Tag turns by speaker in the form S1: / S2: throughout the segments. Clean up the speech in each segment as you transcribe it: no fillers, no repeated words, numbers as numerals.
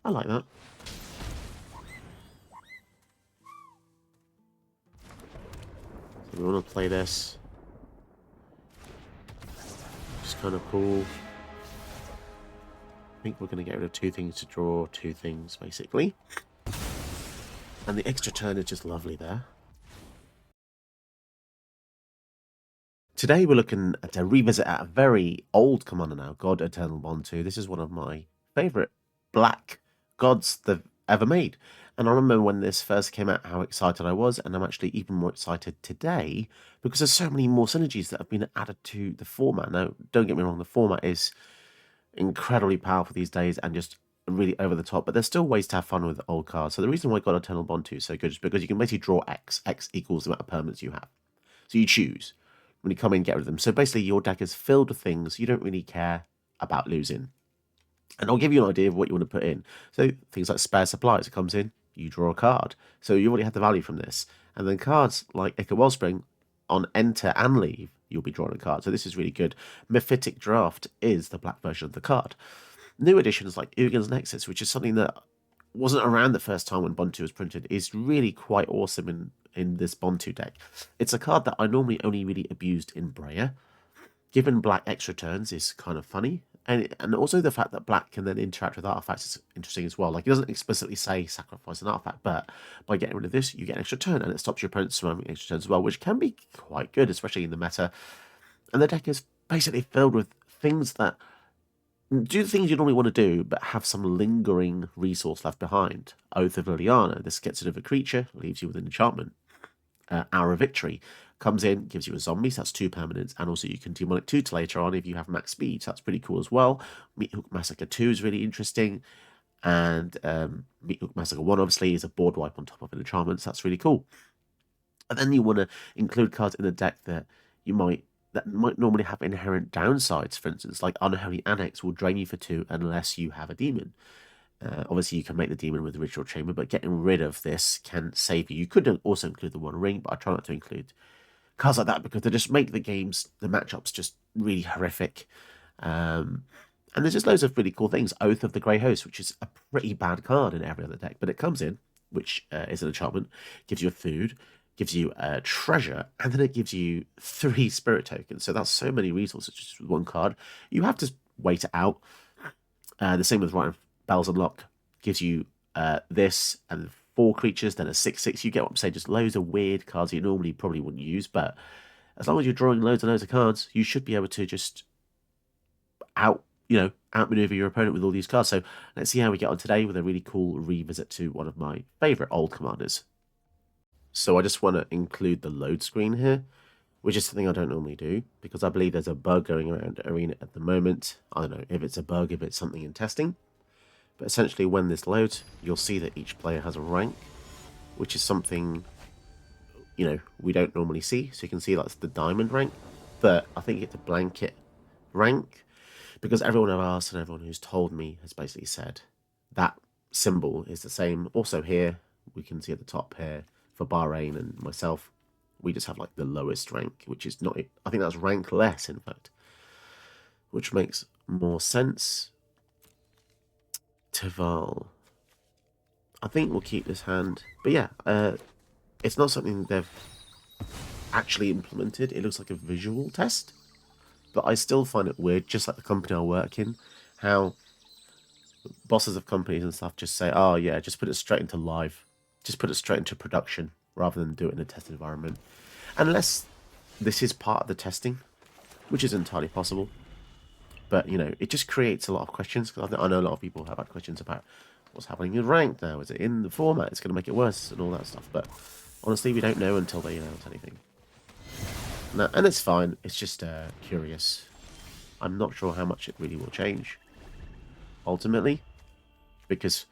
S1: I like that. So we want to play this. Just kind of cool. I think we're going to get rid of 2 things to draw 2 things, basically. And the extra turn is just lovely there. Today we're looking at a revisit at a very old commander now, God Eternal Bontu. This is one of my favourite black gods they've ever made. And I remember when this first came out how excited I was, and I'm actually even more excited today because there's so many more synergies that have been added to the format. Now, don't get me wrong, the format is incredibly powerful these days and just really over the top, but there's still ways to have fun with old cards. So the reason why God Eternal Bontu is so good is because you can basically draw X. X equals the amount of permanents you have. So you choose. When you come in, get rid of them. So basically, your deck is filled with things you don't really care about losing. And I'll give you an idea of what you want to put in. So things like spare supplies, it comes in, you draw a card. So you already have the value from this. And then cards like Echo Wellspring, on enter and leave, you'll be drawing a card. So this is really good. Mephitic Draft is the black version of the card. New additions like Ugin's Nexus, which is something that wasn't around the first time when Bontu was printed, is really quite awesome in this Bontu deck. It's a card that I normally only really abused in Breya. Given black extra turns is kind of funny. And also the fact that black can then interact with artifacts is interesting as well. Like, it doesn't explicitly say sacrifice an artifact, but by getting rid of this, you get an extra turn, and it stops your opponents from having extra turns as well, which can be quite good, especially in the meta. And the deck is basically filled with things that do the things you normally want to do, but have some lingering resource left behind. Oath of Liliana, this gets rid of a creature, leaves you with an enchantment. Hour of Victory comes in, gives you a zombie, so that's 2 permanents, and also you can demonic 2 to later on if you have max speed, so that's pretty cool as well. Meat Hook Massacre 2 is really interesting, and Meat Hook Massacre 1 obviously is a board wipe on top of an enchantment, so that's really cool. And then you want to include cards in the deck that might normally have inherent downsides. For instance, like Unholy Annex will drain you for 2 unless you have a demon. Obviously, you can make the demon with the Ritual Chamber, but getting rid of this can save you. You could also include the One Ring, but I try not to include cards like that because they just make the matchups just really horrific. And there's just loads of really cool things. Oath of the Grey Host, which is a pretty bad card in every other deck, but it comes in, which is an enchantment, gives you a food, gives you a treasure, and then it gives you 3 spirit tokens. So that's so many resources just with one card. You have to wait it out. The same with Rite of Bells Unlock, gives you this and 4 creatures, then a 6/6. You get what I'm saying, just loads of weird cards you normally probably wouldn't use, but as long as you're drawing loads and loads of cards, you should be able to just outmaneuver your opponent with all these cards. So let's see how we get on today with a really cool revisit to one of my favourite old commanders. So I just want to include the load screen here, which is something I don't normally do, because I believe there's a bug going around Arena at the moment. I don't know if it's a bug, if it's something in testing. But essentially, when this loads, you'll see that each player has a rank, which is something, we don't normally see. So you can see that's the diamond rank, but I think it's a blanket rank, because everyone I've asked and everyone who's told me has basically said that symbol is the same. Also here, we can see at the top here, for Bahrain and myself, we just have like the lowest rank, which is not, I think that's rank less, in fact, which makes more sense. Tival. I think we'll keep this hand. But yeah, it's not something they've actually implemented. It looks like a visual test. But I still find it weird, just like the company I work in, how bosses of companies and stuff just say, oh yeah, just put it straight into live. Just put it straight into production rather than do it in a test environment. Unless this is part of the testing, which is entirely possible. But, it just creates a lot of questions, because I know a lot of people have had questions about what's happening in ranked now. Is it in the format? It's going to make it worse and all that stuff. But honestly, we don't know until they announce anything. And it's fine. It's just curious. I'm not sure how much it really will change, ultimately. Because,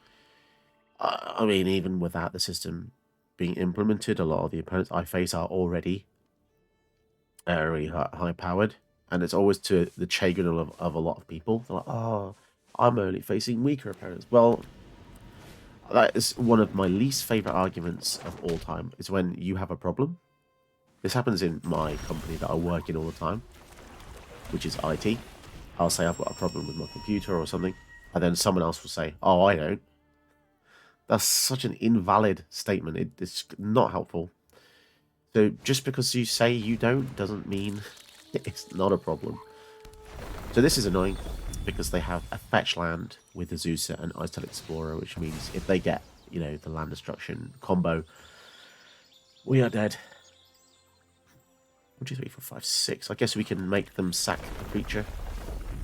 S1: I mean, even without the system being implemented, a lot of the opponents I face are already really high-powered. And it's always to the chagrin of a lot of people. They're like, oh, I'm only facing weaker opponents. Well, that is one of my least favourite arguments of all time, is when you have a problem. This happens in my company that I work in all the time, which is IT. I'll say I've got a problem with my computer or something, and then someone else will say, oh, I don't. That's such an invalid statement. It's not helpful. So just because you say you don't doesn't mean it's not a problem. So this is annoying because they have a fetch land with Azusa and Ice Explorer, which means if they get, you know, the land destruction combo, we are dead. 1, 2, 3, 4, 5, 6. I guess we can make them sack a creature,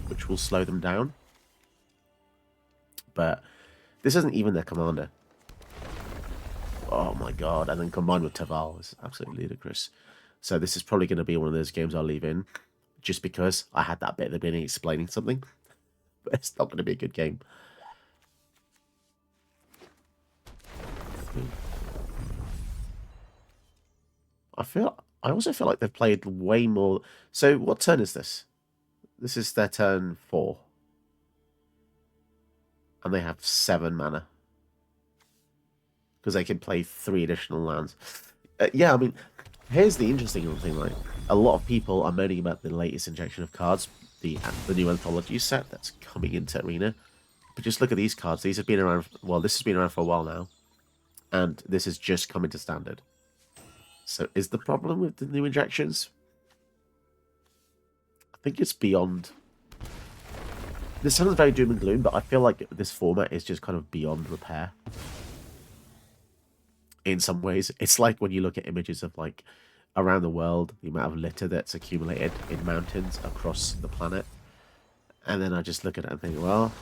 S1: which will slow them down. But this isn't even their commander. Oh my god. And then combined with Taval is absolutely ludicrous. So this is probably going to be one of those games I'll leave in, just because I had that bit at the beginning explaining something. But it's not going to be a good game. I also feel like they've played way more. So what turn is this? This is their turn 4. And they have 7 mana. Because they can play 3 additional lands. Yeah, I mean, here's the interesting thing, right? A lot of people are moaning about the latest injection of cards, the new anthology set that's coming into Arena. But just look at these cards. These have been around, well, this has been around for a while now. And this has just come into Standard. So is the problem with the new injections? I think it's beyond. This sounds very doom and gloom, but I feel like this format is just kind of beyond repair. In some ways, it's like when you look at images of like around the world, the amount of litter that's accumulated in mountains across the planet, and then I just look at it and think, well,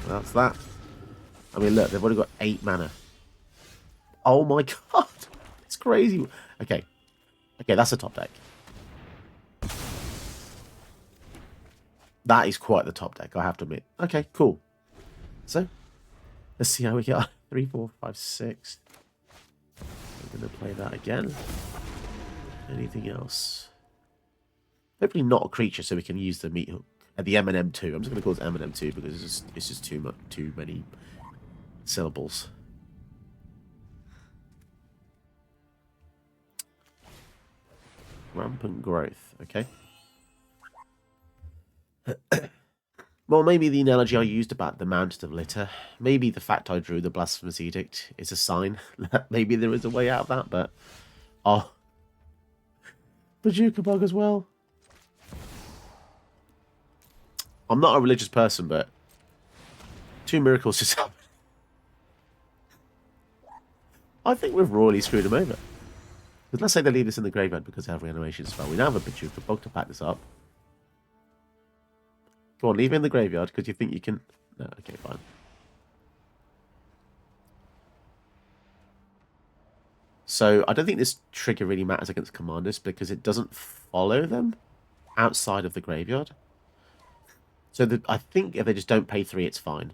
S1: that's that. I mean, look, they've only got 8 mana. Oh my god, it's crazy. Okay, that's a top deck. That is quite the top deck, I have to admit. Okay, cool. So, let's see how we get on. 3, 4, 5, 6. We're going to play that again. Anything else? Hopefully not a creature, so we can use the meat hook. The M&M2. I'm just going to call it M&M2 because it's just too many syllables. Rampant growth. Okay. Well, maybe the analogy I used about the mountain of litter, maybe the fact I drew the blasphemous edict is a sign that maybe there is a way out of that, but... Oh. Bazooka bug as well. I'm not a religious person, but 2 miracles just happened. I think we've royally screwed them over. Because let's say they leave this in the graveyard because they have reanimation spell. We now have a Bazooka bug to pack this up. Go on, leave it in the graveyard because you think you can... No, okay, fine. So, I don't think this trigger really matters against commanders because it doesn't follow them outside of the graveyard. So, I think if they just don't pay 3, it's fine.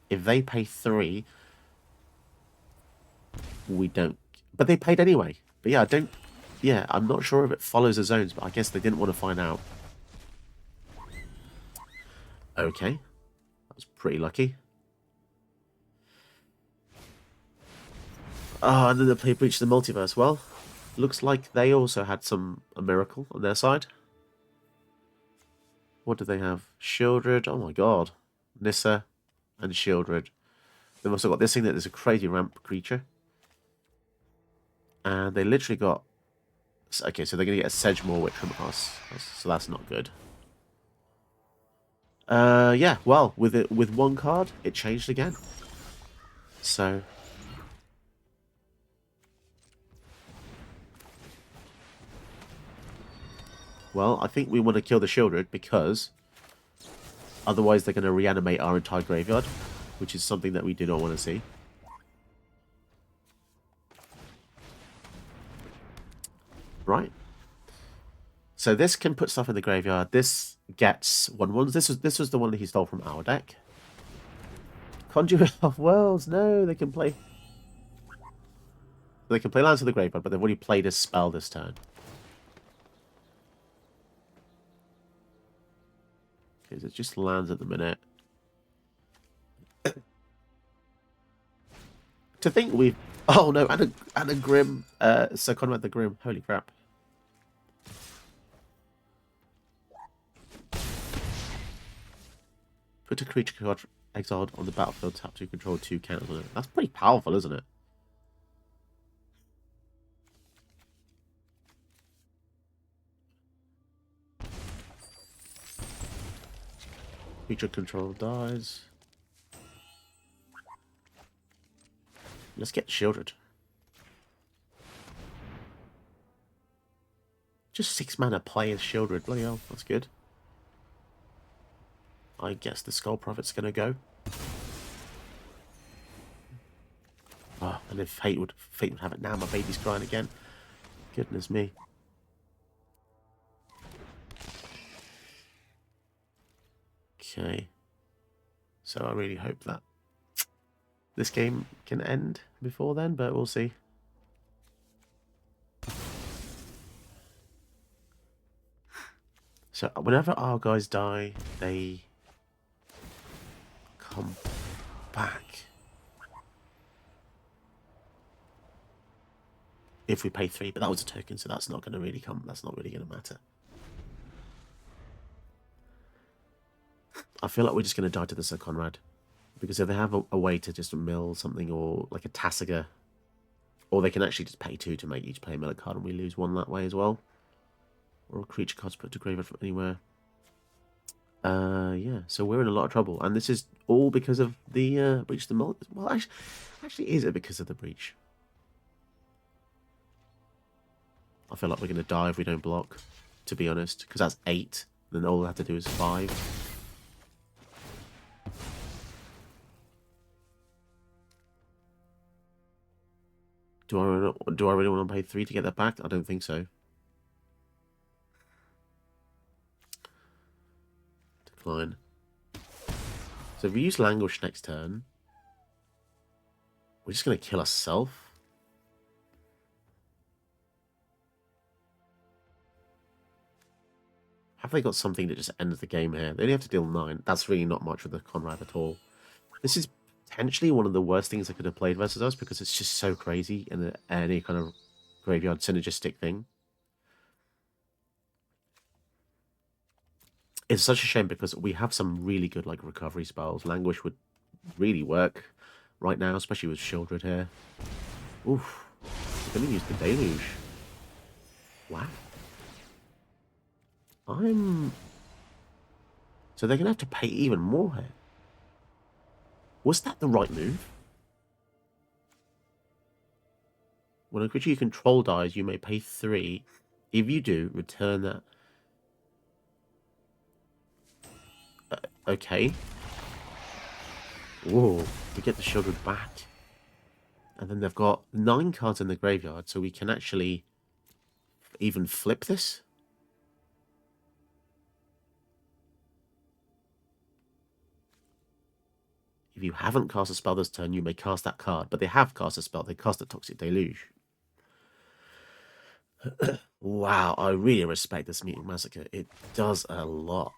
S1: If they pay 3, we don't... But they paid anyway. But yeah, I don't... Yeah, I'm not sure if it follows the zones, but I guess they didn't want to find out. Okay. That was pretty lucky. Oh, and then they play Breach the Multiverse. Well, looks like they also had a miracle on their side. What do they have? Shieldred. Oh my god. Nissa and Shieldred. They've also got this thing that is a crazy ramp creature. And they literally got... Okay, so they're going to get a Sedgemoor Witch from us, so that's not good. Yeah, well, with 1 card, it changed again. So... Well, I think we want to kill the Shieldred because otherwise they're going to reanimate our entire graveyard, which is something that we do not want to see. Right. So this can put stuff in the graveyard. This gets 1/1s. This was the one that he stole from our deck. Conjurer of Worlds. No, they can play. They can play lands to the graveyard, but they've already played a spell this turn. Okay, so it just lands at the minute. To think we've... Oh no, and a Grim. So Conrad the Grim. Holy crap. Put a creature card exiled on the battlefield, tap to control 2 counters on it. That's pretty powerful, isn't it? Creature control dies. Let's get shielded. Just 6 mana play as shielded. Bloody hell, that's good. I guess the Skull Prophet's gonna go. Oh, and if fate would have it now, my baby's crying again. Goodness me. Okay. So I really hope that this game can end before then, but we'll see. So whenever our guys die, they come back. If we pay 3, but that was a token, so that's not going to really come. That's not really going to matter. I feel like we're just going to die to the Sir Conrad, because if they have a way to just mill something, or like a Tasiga, or they can actually just pay 2 to make each player mill a card, and we lose 1 that way as well. Or a creature card's put to graveyard from anywhere. Yeah, so we're in a lot of trouble, and this is all because of the breach of the mold. Well, actually, is it because of the breach? I feel like we're going to die if we don't block, to be honest, because that's 8. Then all we have to do is 5. Do I really want to pay 3 to get that back? I don't think so. Decline. So if we use Languish next turn, we're just going to kill ourselves. Have they got something that just ends the game here? They only have to deal 9. That's really not much with the Conrad at all. This is potentially one of the worst things I could have played versus us, because it's just so crazy in any kind of graveyard synergistic thing. It's such a shame because we have some really good like recovery spells. Languish would really work right now, especially with Shieldred here. Oof. We're going to use the Deluge. Wow. So they're going to have to pay even more here. Was that the right move? When a creature you control dies, you may pay 3. If you do, return that. Okay. Whoa, we get the Shieldred back. And then they've got 9 cards in the graveyard, so we can actually even flip this. If you haven't cast a spell this turn, you may cast that card. But they have cast a spell. They cast a Toxic Deluge. Wow, I really respect this Meeting Massacre. It does a lot.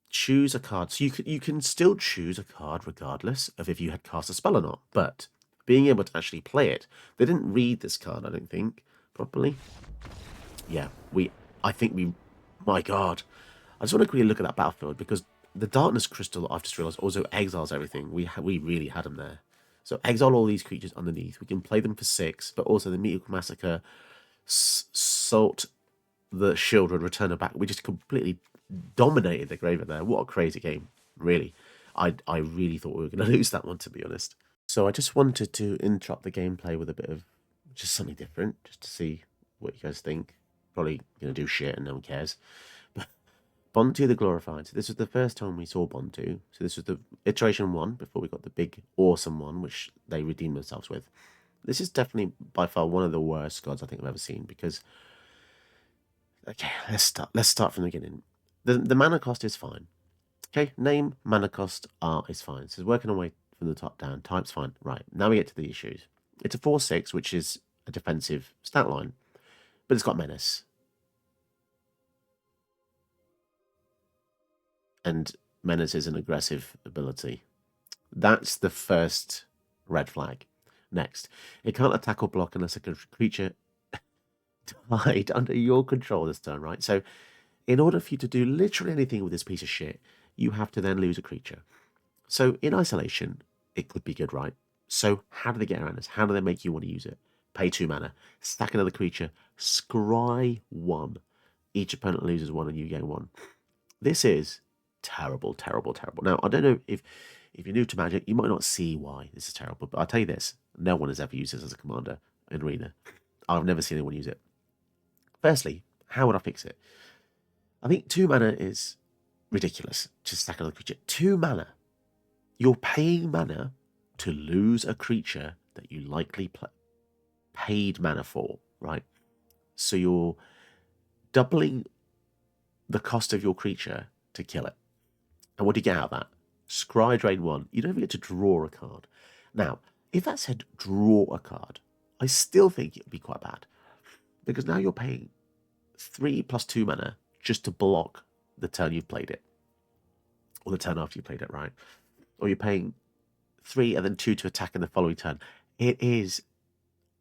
S1: Choose a card. So you can still choose a card regardless of if you had cast a spell or not. But being able to actually play it, they didn't read this card, I don't think, properly. Yeah, my God. I just want to quickly look at that battlefield, because the Darkness Crystal, I've just realized, also exiles everything. We really had them there. So exile all these creatures underneath. We can play them for 6, but also the Meteor Massacre, salt the shield and return it back. We just completely dominated the graveyard there. What a crazy game, really. I really thought we were going to lose that one, to be honest. So I just wanted to interrupt the gameplay with a bit of just something different, just to see what you guys think. Probably going to do shit and no one cares. But Bontu the Glorified. So this was the first time we saw Bontu. So this was the iteration 1 before we got the big awesome one, which they redeemed themselves with. This is definitely by far one of the worst gods I think I've ever seen, because okay, let's start from the beginning. The mana cost is fine. Okay, name, mana cost, art is fine. So it's working our way from the top down. Type's fine. Right, now we get to the issues. It's a 4/6, which is a defensive stat line, but it's got menace. And menace is an aggressive ability. That's the first red flag. Next, it can't attack or block unless a creature died under your control this turn, right? So In order for you to do literally anything with this piece of shit, you have to then lose a creature. So in isolation, it could be good, right? So how do they get around this? How do they make you want to use it? Pay 2 mana, stack another creature, scry 1. Each opponent loses 1 and you gain 1. This is terrible, terrible, terrible. Now, I don't know if you're new to Magic, you might not see why this is terrible, but I'll tell you this, no one has ever used this as a commander in Arena. I've never seen anyone use it. Firstly, how would I fix it? I think 2 mana is ridiculous. Just stack another creature. 2 mana. You're paying mana to lose a creature that you likely paid mana for, right? So you're doubling the cost of your creature to kill it. And what do you get out of that? Scry drain 1. You don't even get to draw a card. Now, if that said draw a card, I still think it would be quite bad. Because now you're paying 3 plus 2 mana just to block the turn you've played it. Or the turn after you played it, right? Or you're paying 3 and then 2 to attack in the following turn. It is...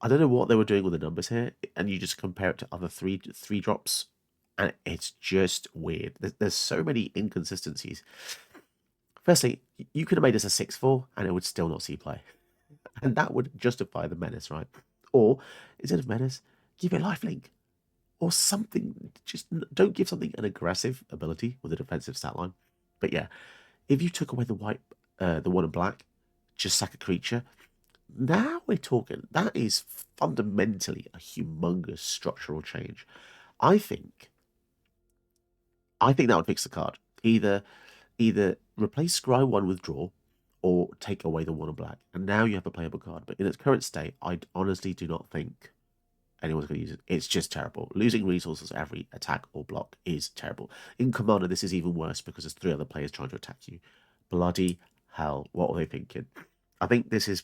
S1: I don't know what they were doing with the numbers here, and you just compare it to other three drops, and it's just weird. There's so many inconsistencies. Firstly, you could have made this a 6/4, and it would still not see play. And that would justify the menace, right? Or, instead of menace, give it lifelink. Or something. Just don't give something an aggressive ability with a defensive stat line. But yeah, if you took away the white, the 1 and black, just sack a creature, now we're talking. That is fundamentally a humongous structural change. I think that would fix the card. Either replace Scry 1 with draw, or take away the 1 and black. And now you have a playable card. But in its current state, I honestly do not think anyone's going to use it. It's just terrible. Losing resources every attack or block is terrible. In Commander, this is even worse because there's 3 other players trying to attack you. Bloody hell. What were they thinking? I think this is...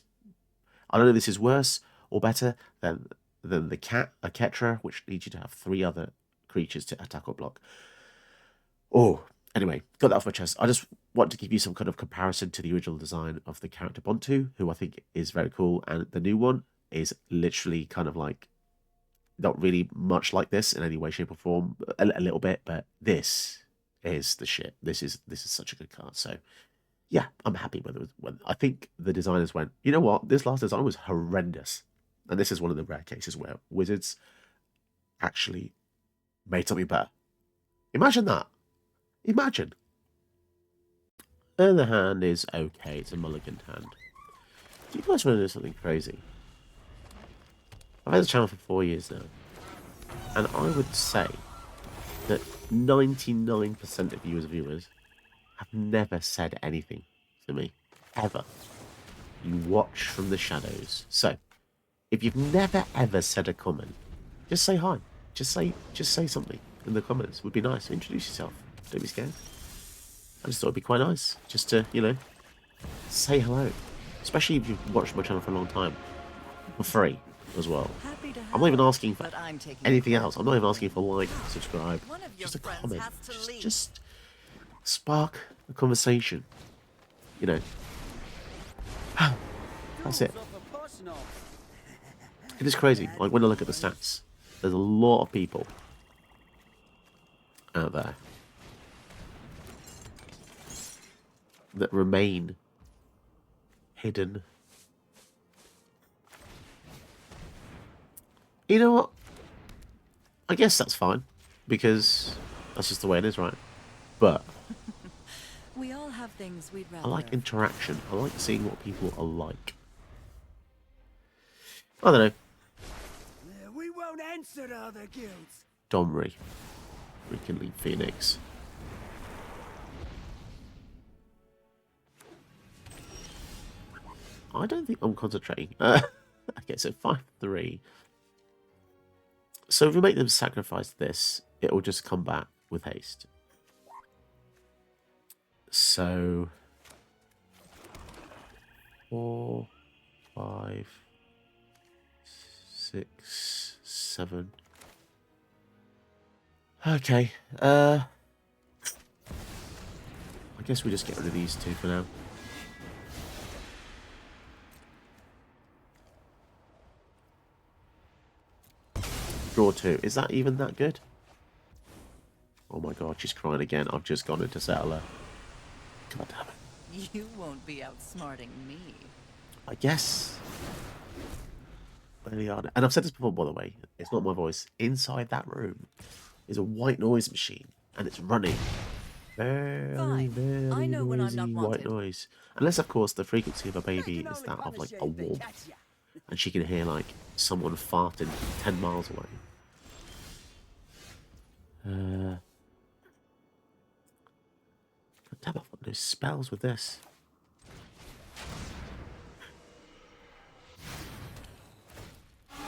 S1: I don't know if this is worse or better than the Ketra, which needs you to have 3 other creatures to attack or block. Oh, anyway, got that off my chest. I just want to give you some kind of comparison to the original design of the character Bontu, who I think is very cool, and the new one is literally kind of like not really much like this in any way, shape, or form. A little bit, but this is the shit. This is such a good card. So yeah, I'm happy with it. I think the designers went, you know what? This last design was horrendous. And this is one of the rare cases where Wizards actually made something better. Imagine that. Imagine. And the hand is okay. It's a mulligan hand. Do you guys want to do something crazy? I've had the channel for 4 years now. And I would say that 99% of you as viewers have never said anything to me, ever. You watch from the shadows. So, if you've never ever said a comment, just say hi. Just say something in the comments. Would be nice. Introduce yourself. Don't be scared. I just thought it'd be quite nice just to, say hello. Especially if you've watched my channel for a long time. For free as well. I'm not even asking for anything else. I'm not even asking for like, subscribe. Just a comment. Just spark a conversation. That's it. It is crazy. Like when I look at the stats, there's a lot of people out there that remain hidden. You know what? I guess that's fine, because that's just the way it is, right? But
S2: we all have things we'd rather.
S1: I like interaction. I like seeing what people are like. I don't know.
S3: We won't answer to other guilds.
S1: Domri. Rekindling Phoenix. I don't think I'm concentrating. Okay, so 5-3. So if we make them sacrifice this, it will just come back with haste. So 4, 5, 6, 7. Okay. I guess we just get rid of these 2 for now. Draw 2. Is that even that good? Oh my god, she's crying again. I've just gone in to settle her. God damn it.
S2: You won't be outsmarting me.
S1: I guess. Really are. And I've said this before, by the way. It's not my voice. Inside that room is a white noise machine. And it's running. Very,
S2: Fine. I
S1: very
S2: know when I'm not
S1: noisy white
S2: wanted.
S1: noise. Unless, of course, the frequency of a baby
S3: Can
S1: is
S3: only
S1: that of, like,
S3: punish
S1: a
S3: you if they
S1: wolf.
S3: catch ya.
S1: And she can hear, like, someone farting 10 miles away. God damn, I've got no spells with this.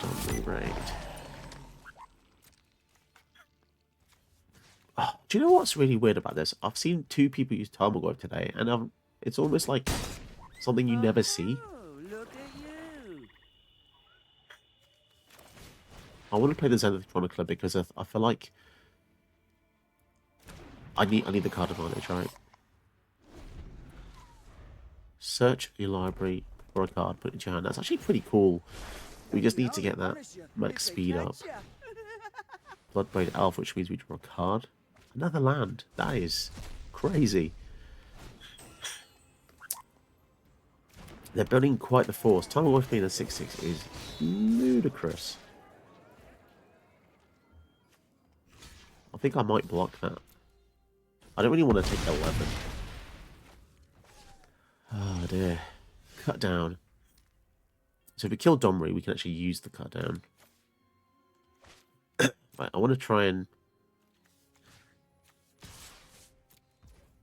S1: Zombie raid. Oh, do you know what's really weird about this? I've seen 2 people use Tarmogoyf today, and it's almost like something you never see.
S3: Oh, look at you.
S1: I want to play the Zenith Chronicler because I feel like I need the card advantage, right? Search your library for a card, put it in your hand. That's actually pretty cool. We just need to get that max speed up. Bloodbraid Elf, which means we draw a card. Another land. That is crazy. They're building quite the force. Time of being a 6/6 is ludicrous. I think I might block that. I don't really want to take 11. Oh dear. Cut down. So if we kill Domri, we can actually use the cut down. Right, I want to try and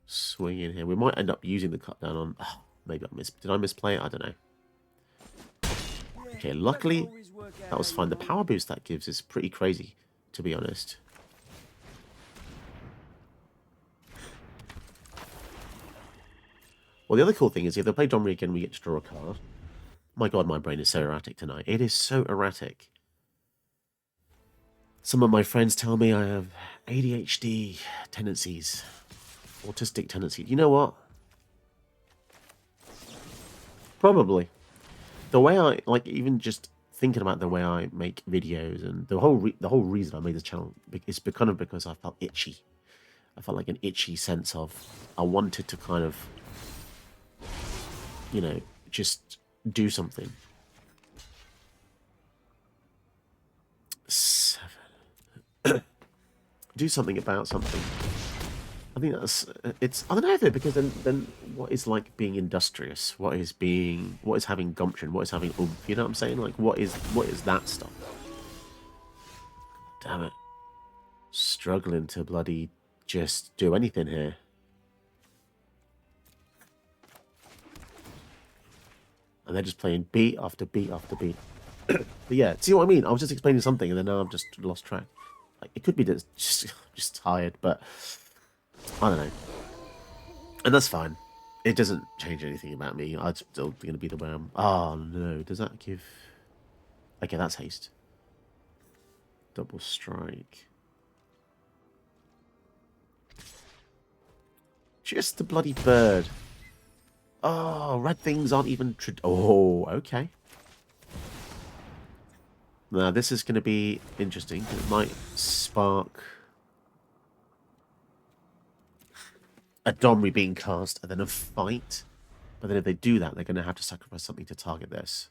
S1: swing in here. We might end up using the cut down on... Oh, maybe did I misplay it? I don't know. Okay, luckily that was fine. The power boost that gives is pretty crazy, to be honest. Well, the other cool thing is if they play Domri again, we get to draw a card. My god, my brain is so erratic tonight. It is so erratic. Some of my friends tell me I have ADHD tendencies. Autistic tendencies. You know what? Probably. The way I, like, even just thinking about the way I make videos and the whole reason I made this channel is because I felt itchy. I felt like an itchy sense of I wanted to kind of, you know, just do something. 7. Do something about something. I think that's it's. I don't know though, because then what is like being industrious? What is having gumption? What is having oomph? You know what I'm saying? Like what is that stuff? Damn it! Struggling to bloody just do anything here. And they're just playing beat after beat after beat. But yeah, see what I mean? I was just explaining something, and then now I've just lost track. Like, it could be that it's just tired, but I don't know. And that's fine. It doesn't change anything about me. I'm still going to be the way I'm... Oh, no. Does that give... Okay, that's haste. Double strike. Just the bloody bird. Oh, red things aren't even... Oh, okay. Now, this is going to be interesting. It might spark a Domri being cast and then a fight. But then if they do that, they're going to have to sacrifice something to target this.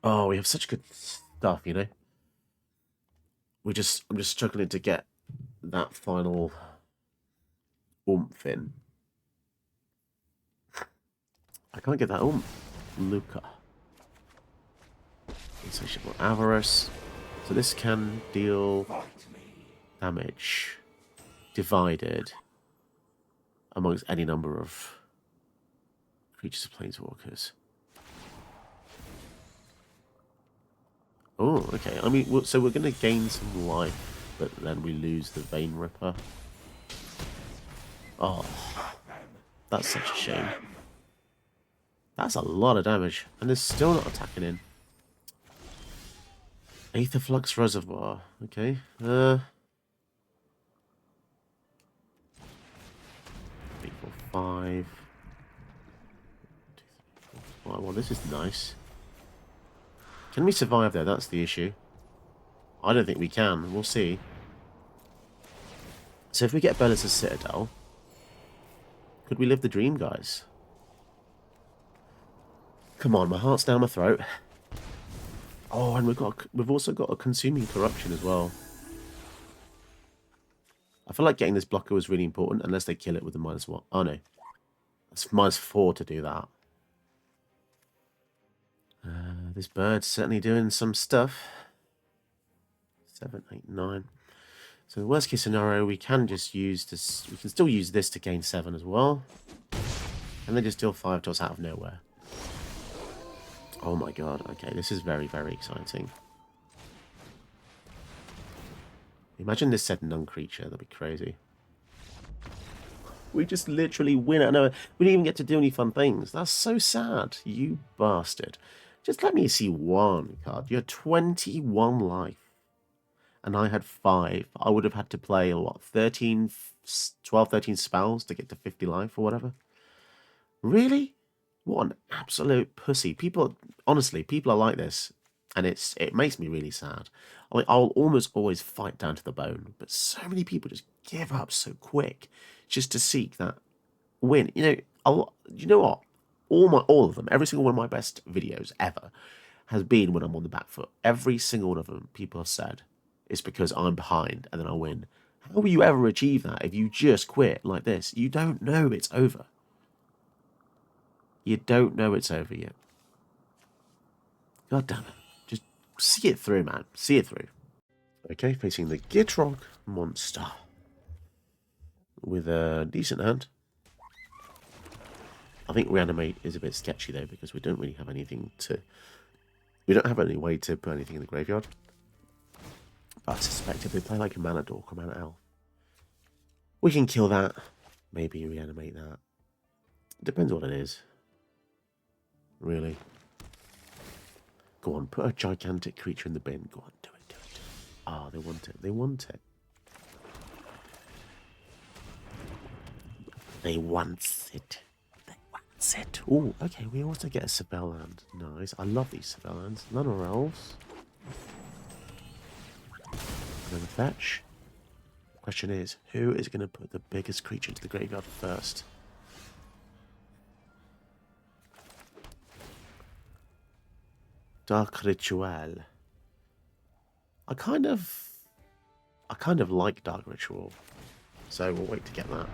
S1: Oh, we have such good stuff, you know? I'm just struggling to get that final oomph in. I can't get that oomph. Luca. Insatiable Avarice. So this can deal damage divided amongst any number of creatures of planeswalkers. Oh, okay. I mean, so we're going to gain some life, but then we lose the Vein Ripper. Oh, that's such a shame. That's a lot of damage, and they're still not attacking in. Aetherflux Reservoir. Okay. 3, 4, 5. 2, 3, 4, 5. Well, this is nice. Can we survive there? That's the issue. I don't think we can. We'll see. So if we get Bolus's Citadel, could we live the dream, guys? Come on, my heart's down my throat. Oh, and we've also got a consuming corruption as well. I feel like getting this blocker was really important, unless they kill it with a -1. Oh no, it's -4 to do that. This bird's certainly doing some stuff. 7, 8, 9. So the worst case scenario, we can just use this. We can still use this to gain 7 as well, and then just deal 5 to us out of nowhere. Oh my god! Okay, this is very, very exciting. Imagine this said non-creature. That'd be crazy. We just literally win it. No, we didn't even get to do any fun things. That's so sad. You bastard. Just let me see one card. You're 21 life. And I had 5. I would have had to play, what, 13, 12, 13 spells to get to 50 life or whatever. Really? What an absolute pussy. People, honestly, people are like this. And it makes me really sad. I mean, I'll almost always fight down to the bone. But so many people just give up so quick just to seek that win. You know what? All of them, every single one of my best videos ever has been when I'm on the back foot. Every single one of them, people have said, it's because I'm behind and then I win. How will you ever achieve that if you just quit like this? You don't know it's over. You don't know it's over yet. God damn it. Just see it through, man. See it through. Okay, facing the Gitrog monster. With a decent hand. I think Reanimate is a bit sketchy though, because we don't really have anything to... We don't have any way to put anything in the graveyard. But I suspect if they play like a Mana Dork or Mana Elf, we can kill that. Maybe Reanimate that. Depends what it is. Really. Go on, put a gigantic creature in the bin. Go on, do it, do it, do it. Ah, they want it. They want it. They want it. They want it. Oh, okay. We also get a Spell Land. Nice. I love these Spell Lands. None are elves. And then fetch. The question is, who is going to put the biggest creature into the graveyard first? Dark Ritual. I kind of like Dark Ritual, so we'll wait to get that.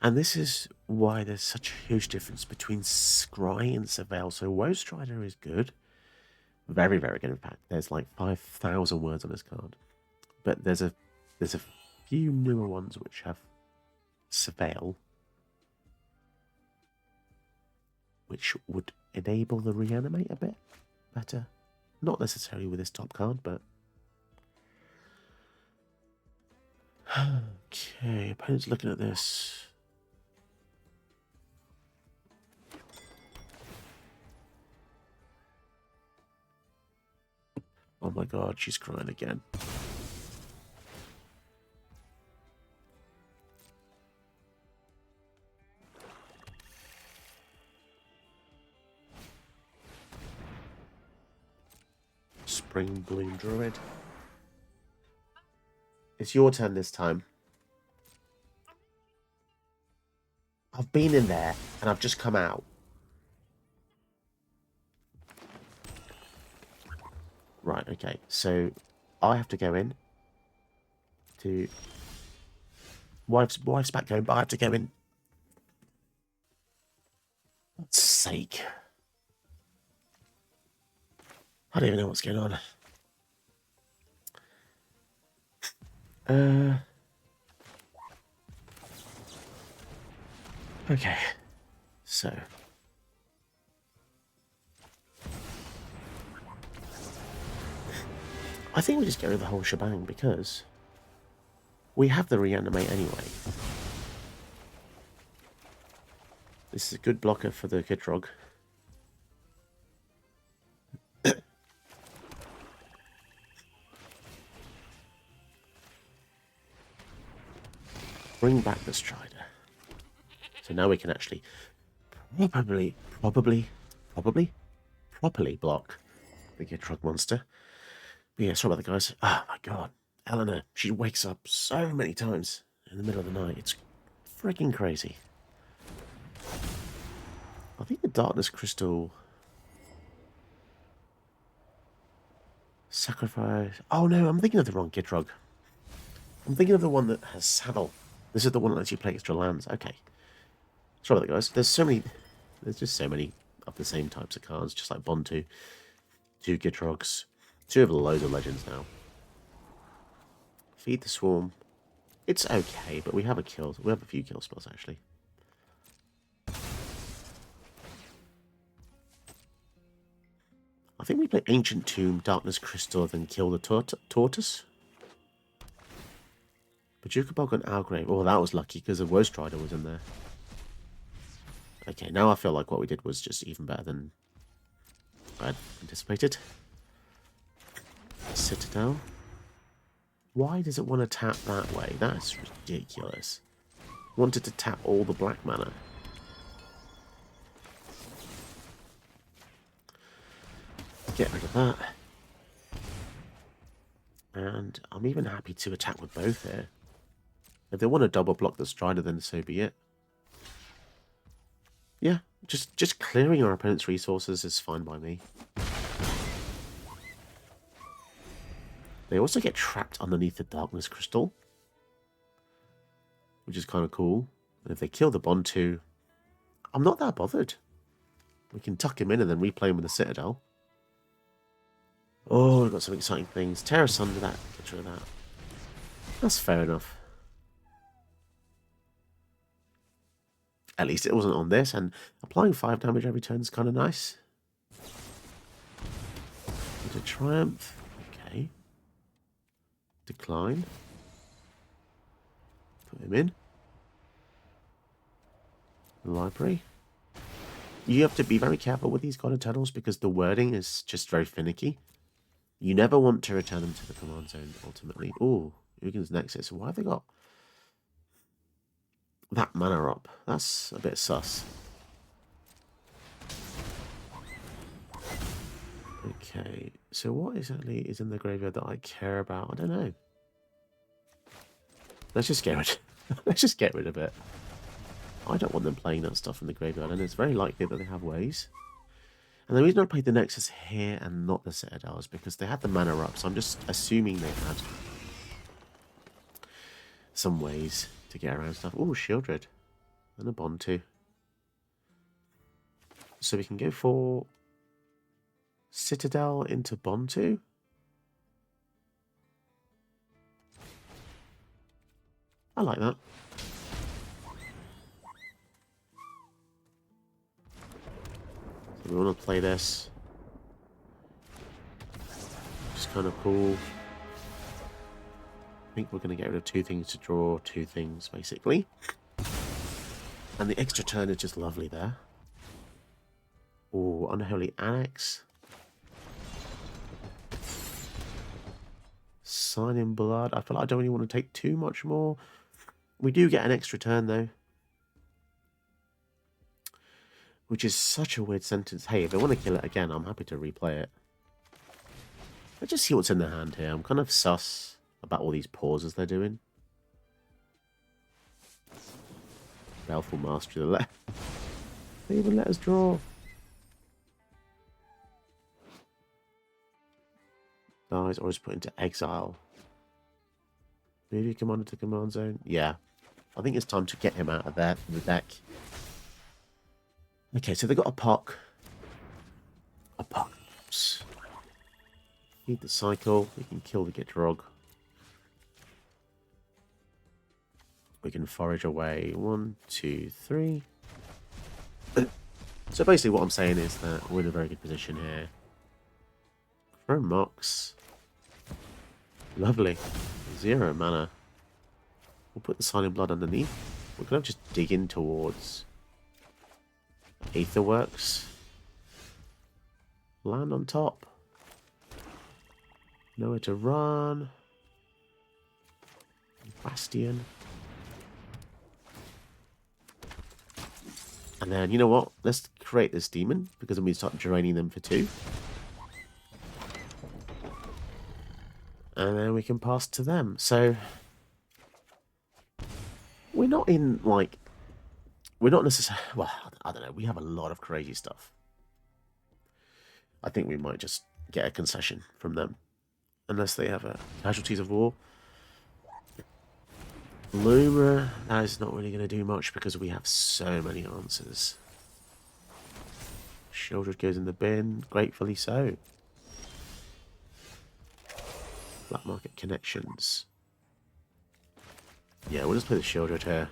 S1: And this is why there's such a huge difference between Scry and Surveil. So Woe Strider is good. Very, very good. In fact, there's like 5,000 words on this card. But there's a few newer ones which have Surveil, which would enable the Reanimate a bit better. Not necessarily with this top card, but... Okay, opponent's looking at this. Oh my god, she's crying again. Spring Bloom Druid. It's your turn this time. I've been in there and I've just come out. Right, okay. So I have to go in to wife's back home, but I have to go in. For God's sake. I don't even know what's going on. Okay. So. I think we just go with the whole shebang because we have the Reanimate anyway. This is a good blocker for the Gitrog. Bring back the Strider. So now we can actually properly block the Gitrog monster. But yeah, sorry about that, guys. Oh my god. Eleanor, she wakes up so many times in the middle of the night. It's freaking crazy. I think the darkness crystal... Sacrifice... Oh no, I'm thinking of the wrong Gitrog. I'm thinking of the one that has saddle. This is the one that lets you play extra lands. Okay. Sorry about that, guys. There's so many... There's just so many of the same types of cards, just like Bontu. 2 Gitrogs. 2 of the loads of legends now. Feed the Swarm. It's okay, but we have a kill. We have a few kill spells, actually. I think we play Ancient Tomb, Darkness Crystal, then kill the Tortoise. Bajuka Bog and Algrave. Oh, that was lucky because the Woe Strider was in there. Okay, now I feel like what we did was just even better than I had anticipated. Citadel. Why does it want to tap that way? That's ridiculous. Wanted to tap all the black mana. Get rid of that. And I'm even happy to attack with both here. If they want to double block the Strider, then so be it. Yeah, just clearing our opponent's resources is fine by me. They also get trapped underneath the Darkness Crystal, which is kind of cool. And if they kill the Bontu, I'm not that bothered. We can tuck him in and then replay him with the Citadel. Oh, we've got some exciting things. Tear asunder that. Get rid of that. That's fair enough. At least it wasn't on this, and applying 5 damage every turn is kind of nice. Into Triumph. Okay. Decline. Put him in. Library. You have to be very careful with these God Eternals because the wording is just very finicky. You never want to return them to the command zone, ultimately. Ooh, Ugin's Nexus. Why have they got that mana up? That's a bit sus. Okay, so what exactly is in the graveyard that I care about? I don't know. Let's just get rid. Let's just get rid of it. I don't want them playing that stuff in the graveyard, and it's very likely that they have ways. And the reason I played the Nexus here and not the Citadel is because they had the mana up, so I'm just assuming they had some ways to get around stuff. Oh, Shieldred. And a Bontu. So we can go for Citadel into Bontu. I like that. So we want to play this. It's kind of cool. I think we're going to get rid of 2 things to draw 2 things, basically. And the extra turn is just lovely there. Oh, Unholy Annex. Sign in Blood. I feel like I don't really want to take too much more. We do get an extra turn, though. Which is such a weird sentence. Hey, if they want to kill it again, I'm happy to replay it. Let's just see what's in their hand here. I'm kind of sus about all these pauses they're doing. Baleful Mastery. They even let us draw. Dies or is put into exile. Maybe commander to command zone. Yeah. I think it's time to get him out of there from the deck. Okay, so they got a Pock. A Pock. Need the cycle. We can kill the Gitrog. We can forage away. 1, 2, 3. So basically what I'm saying is that we're in a very good position here. Throw Mox. Lovely. 0 mana. We'll put the Silent Blood underneath. We're going to just dig in towards Aetherworks. Land on top. Nowhere to run. Bastion. And then, you know what? Let's create this demon, because then we start draining them for 2. And then we can pass to them. So we're not in, like... We're not necessarily... Well, I don't know. We have a lot of crazy stuff. I think we might just get a concession from them. Unless they have casualties of war. Luma, that is not really going to do much because we have so many answers. Shieldred goes in the bin, gratefully so. Black market connections. Yeah, we'll just play the Shieldred here.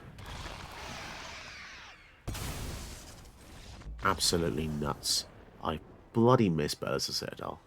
S1: Absolutely nuts. I bloody miss Burst of Citadel.